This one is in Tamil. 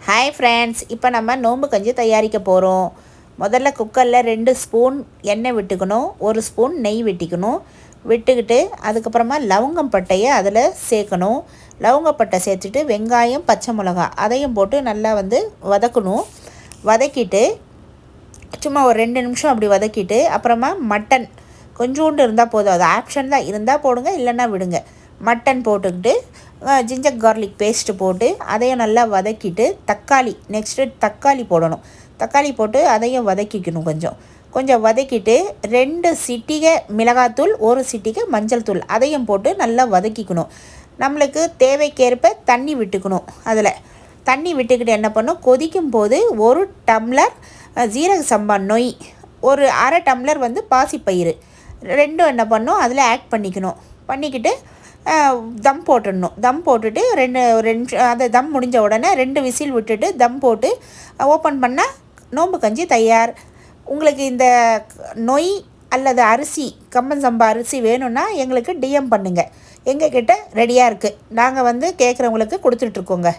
ஹாய் ஃப்ரெண்ட்ஸ், இப்போ நம்ம நோம்பு கஞ்சி தயாரிக்க போகிறோம். முதல்ல குக்கரில் 2 ஸ்பூன் எண்ணெய் விட்டுக்கணும், 1 ஸ்பூன் நெய் விட்டுக்கிட்டு அதுக்கப்புறமா லவங்கம் பட்டையை அதில் சேர்க்கணும். லவங்கப்பட்டை சேர்த்துட்டு வெங்காயம், பச்சை மிளகா அதையும் போட்டு நல்லா வதக்கணும். வதக்கிட்டு சும்மா ஒரு 2 நிமிஷம் அப்படி வதக்கிட்டு அப்புறமா மட்டன் கொஞ்சோண்டு இருந்தால் போதும், அது ஆப்ஷன் தான், இருந்தால் போடுங்க இல்லைன்னா விடுங்க. மட்டன் போட்டுக்கிட்டு ஜிஞ்சர் கார்லிக் பேஸ்ட்டு போட்டு அதையும் நல்லா வதக்கிட்டு தக்காளி போடணும். தக்காளி போட்டு அதையும் வதக்கிக்கணும். கொஞ்சம் வதக்கிட்டு 2 சிட்டிகை மிளகாத்தூள், 1 சிட்டிகை மஞ்சள் தூள் அதையும் போட்டு நல்லா வதக்கிக்கணும். நம்மளுக்கு தேவைக்கேற்ப தண்ணி விட்டுக்கணும். அதில் தண்ணி விட்டுக்கிட்டு என்ன பண்ணும், கொதிக்கும் போது 1 டம்ளர் ஜீரக சம்பா நொய், ஒரு அரை டம்ளர் பாசிப்பயிறு ரெண்டும் என்ன பண்ணணும் அதில் ஆட் பண்ணிக்கிட்டு தம் போட்டுடணும். தம் போட்டுட்டு 2 நிமிஷம் அந்த தம் முடிஞ்ச உடனே 2 விசில் விட்டுட்டு தம் போட்டு ஓப்பன் பண்ணால் நோம்பு கஞ்சி தயார். உங்களுக்கு இந்த நொய் அல்லது அரிசி, கம்பன் சம்பா அரிசி வேணும்னா எங்களுக்கு டிஎம் பண்ணுங்கள். எங்கள் கிட்ட ரெடியாக இருக்குது, நாங்கள் கேட்குறவங்களுக்கு கொடுத்துட்ருக்கோங்க.